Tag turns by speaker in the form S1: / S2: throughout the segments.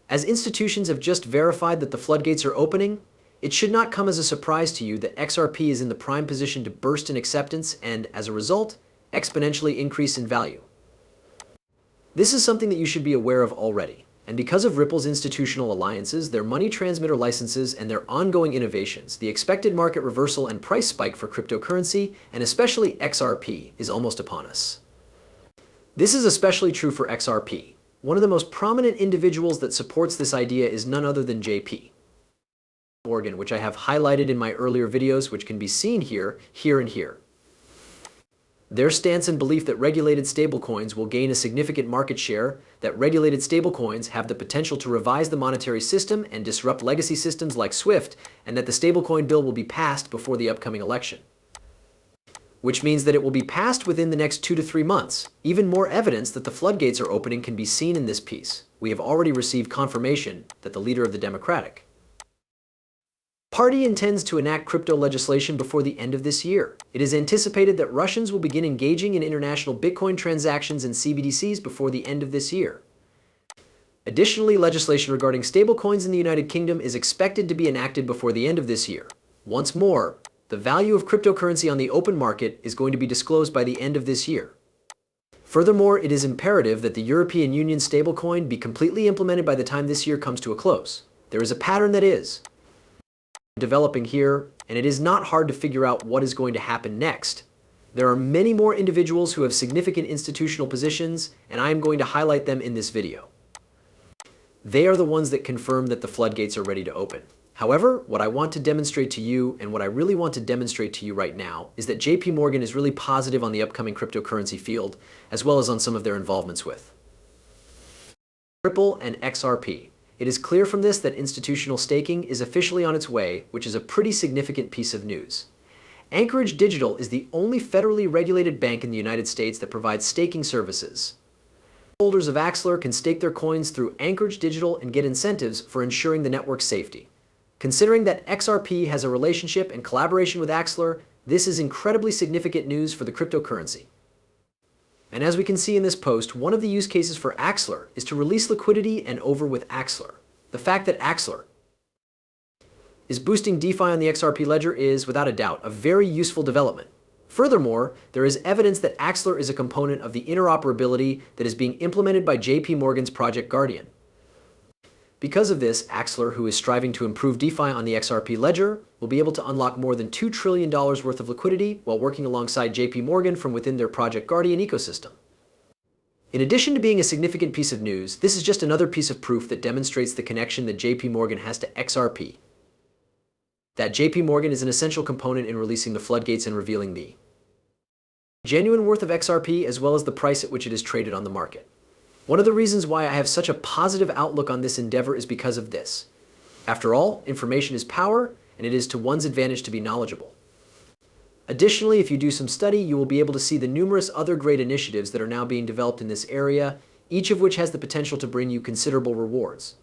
S1: As institutions have just verified that the floodgates are opening, it should not come as a surprise to you that XRP is in the prime position to burst in acceptance and, as a result, exponentially increase in value. This is something that you should be aware of already, and because of Ripple's institutional alliances, their money transmitter licenses, and their ongoing innovations, the expected market reversal and price spike for cryptocurrency, and especially XRP, is almost upon us. This is especially true for XRP. One of the most prominent individuals that supports this idea is none other than Jpmorgan, which I have highlighted in my earlier videos, which can be seen here, and here. Their stance and belief that regulated stablecoins will gain a significant market share, that regulated stablecoins have the potential to revise the monetary system and disrupt legacy systems like SWIFT, and that the stablecoin bill will be passed before the upcoming election. Which means that it will be passed within the next 2 to 3 months. Even more evidence that the floodgates are opening can be seen in this piece. We have already received confirmation that the leader of the Democratic Party intends to enact crypto legislation before the end of this year. It is anticipated that Russians will begin engaging in international Bitcoin transactions and CBDCs before the end of this year. Additionally, legislation regarding stablecoins in the United Kingdom is expected to be enacted before the end of this year. Once more, the value of cryptocurrency on the open market is going to be disclosed by the end of this year. Furthermore, it is imperative that the European Union stablecoin be completely implemented by the time this year comes to a close. There is a pattern that is developing here, and it is not hard to figure out what is going to happen next. There are many more individuals who have significant institutional positions, and I am going to highlight them in this video. They are the ones that confirm that the floodgates are ready to open. However, what I want to demonstrate to you, and what I really want to demonstrate to you right now, is that Jpmorgan is really positive on the upcoming cryptocurrency field, as well as on some of their involvements with Ripple and XRP. It is clear from this that institutional staking is officially on its way, which is a pretty significant piece of news. Anchorage Digital is the only federally regulated bank in the United States that provides staking services. Holders of Xrp can stake their coins through Anchorage Digital and get incentives for ensuring the network's safety. Considering that XRP has a relationship and collaboration with Xrp, this is incredibly significant news for the cryptocurrency. And as we can see in this post, one of the use cases for Xrp is to release liquidity and over with Xrp. The fact that Xrp is boosting DeFi on the XRP ledger is, without a doubt, a very useful development. Furthermore, there is evidence that Xrp is a component of the interoperability that is being implemented by Jpmorgan's Project Guardian. Because of this, Xrp, who is striving to improve DeFi on the XRP ledger, will be able to unlock more than $2 trillion worth of liquidity while working alongside Jpmorgan from within their Project Guardian ecosystem. In addition to being a significant piece of news, this is just another piece of proof that demonstrates the connection that Jpmorgan has to XRP. That Jpmorgan is an essential component in releasing the floodgates and revealing the genuine worth of XRP as well as the price at which it is traded on the market. One of the reasons why I have such a positive outlook on this endeavor is because of this. After all, information is power, and it is to one's advantage to be knowledgeable. Additionally, if you do some study, you will be able to see the numerous other great initiatives that are now being developed in this area, each of which has the potential to bring you considerable rewards.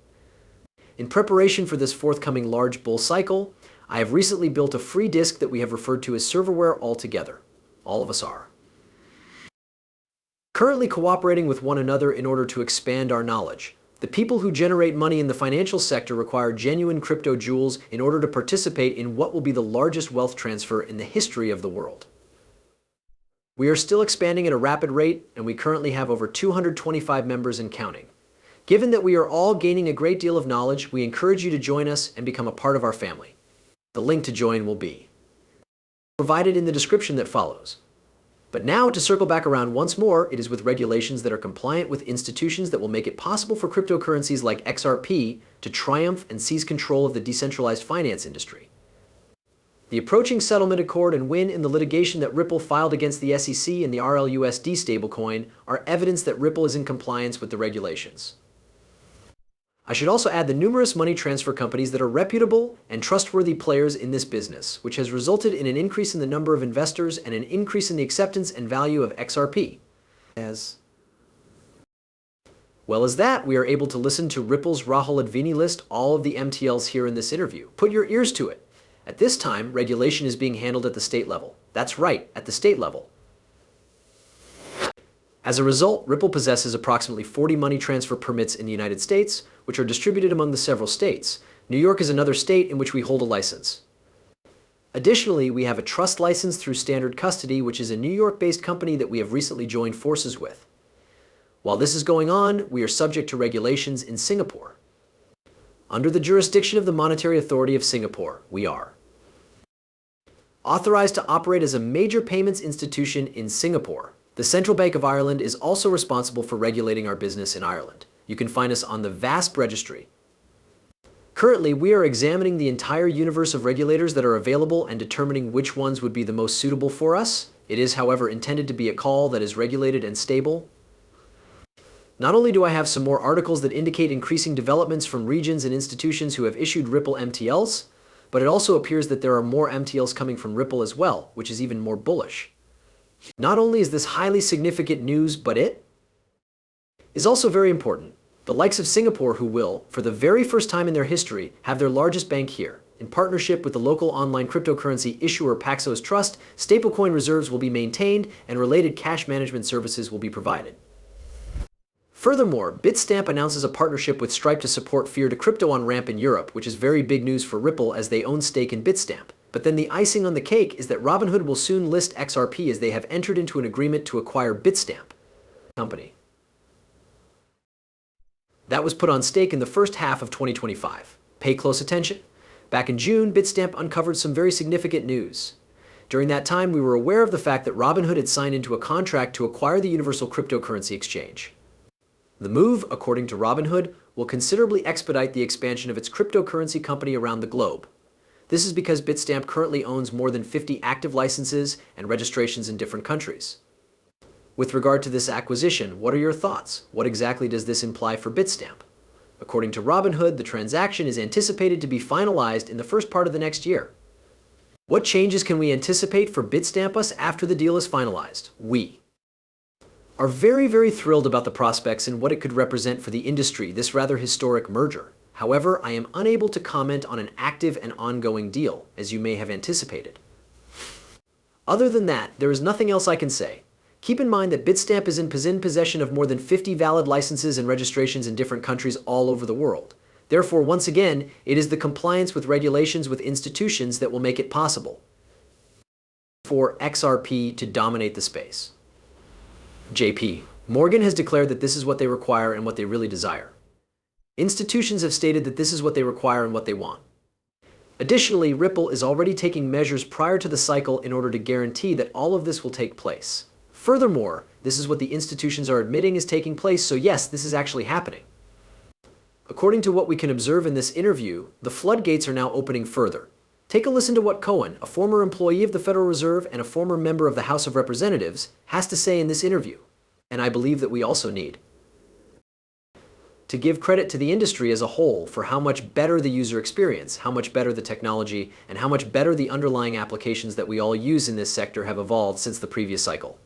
S1: In preparation for this forthcoming large bull cycle, I have recently built a free disk that we have referred to as serverware altogether. All of us are currently cooperating with one another in order to expand our knowledge. The people who generate money in the financial sector require genuine crypto jewels in order to participate in what will be the largest wealth transfer in the history of the world. We are still expanding at a rapid rate, and we currently have over 225 members and counting. Given that we are all gaining a great deal of knowledge, we encourage you to join us and become a part of our family. The link to join will be provided in the description that follows. But now, to circle back around once more, it is with regulations that are compliant with institutions that will make it possible for cryptocurrencies like XRP to triumph and seize control of the decentralized finance industry. The approaching settlement accord and win in the litigation that Ripple filed against the SEC and the RLUSD stablecoin are evidence that Ripple is in compliance with the regulations. I should also add the numerous money transfer companies that are reputable and trustworthy players in this business, which has resulted in an increase in the number of investors and an increase in the acceptance and value of XRP. As well as that, we are able to listen to Ripple's Rahul Advini list all of the MTLs here in this interview. Put your ears to it. At this time, regulation is being handled at the state level. That's right, at the state level. As a result, Ripple possesses approximately 40 money transfer permits in the United States, which are distributed among the several states. New York is another state in which we hold a license. Additionally, we have a trust license through Standard Custody, which is a New York-based company that we have recently joined forces with. While this is going on, we are subject to regulations in Singapore. Under the jurisdiction of the Monetary Authority of Singapore, we are authorized to operate as a major payments institution in Singapore. The Central Bank of Ireland is also responsible for regulating our business in Ireland. You can find us on the VASP registry. Currently, we are examining the entire universe of regulators that are available and determining which ones would be the most suitable for us. It is, however, intended to be a call that is regulated and stable. Not only do I have some more articles that indicate increasing developments from regions and institutions who have issued Ripple MTLs, but it also appears that there are more MTLs coming from Ripple as well, which is even more bullish. Not only is this highly significant news, but it is also very important. The likes of Singapore who will, for the very first time in their history, have their largest bank here. In partnership with the local online cryptocurrency issuer Paxos Trust, stablecoin reserves will be maintained and related cash management services will be provided. Furthermore, Bitstamp announces a partnership with Stripe to support fiat to crypto on ramp in Europe, which is very big news for Ripple as they own stake in Bitstamp. But then the icing on the cake is that Robinhood will soon list XRP as they have entered into an agreement to acquire Bitstamp company. That was put on stake in the first half of 2025. Pay close attention. Back in June, Bitstamp uncovered some very significant news. During that time, we were aware of the fact that Robinhood had signed into a contract to acquire the Universal Cryptocurrency Exchange. The move, according to Robinhood, will considerably expedite the expansion of its cryptocurrency company around the globe. This is because Bitstamp currently owns more than 50 active licenses and registrations in different countries. With regard to this acquisition, what are your thoughts? What exactly does this imply for Bitstamp? According to Robinhood, the transaction is anticipated to be finalized in the first part of the next year. What changes can we anticipate for Bitstamp us after the deal is finalized? We are very, very thrilled about the prospects and what it could represent for the industry, this rather historic merger. However, I am unable to comment on an active and ongoing deal, as you may have anticipated. Other than that, there is nothing else I can say. Keep in mind that Bitstamp is in possession of more than 50 valid licenses and registrations in different countries all over the world. Therefore, once again, it is the compliance with regulations with institutions that will make it possible for XRP to dominate the space. Jpmorgan has declared that this is what they require and what they really desire. Institutions have stated that this is what they require and what they want. Additionally, Ripple is already taking measures prior to the cycle in order to guarantee that all of this will take place. Furthermore, this is what the institutions are admitting is taking place, so yes, this is actually happening. According to what we can observe in this interview, the floodgates are now opening further. Take a listen to what Cohen, a former employee of the Federal Reserve and a former member of the House of Representatives, has to say in this interview. And I believe that we also need to give credit to the industry as a whole for how much better the user experience, how much better the technology, and how much better the underlying applications that we all use in this sector have evolved since the previous cycle.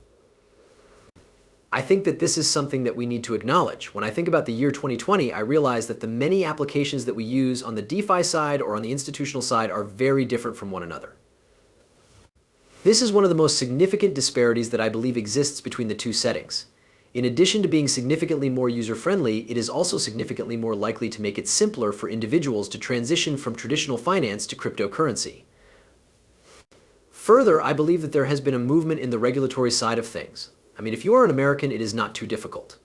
S1: I think that this is something that we need to acknowledge. When I think about the year 2020, I realize that the many applications that we use on the DeFi side or on the institutional side are very different from one another. This is one of the most significant disparities that I believe exists between the two settings. In addition to being significantly more user-friendly, it is also significantly more likely to make it simpler for individuals to transition from traditional finance to cryptocurrency. Further, I believe that there has been a movement in the regulatory side of things. I mean, if you are an American, it is not too difficult.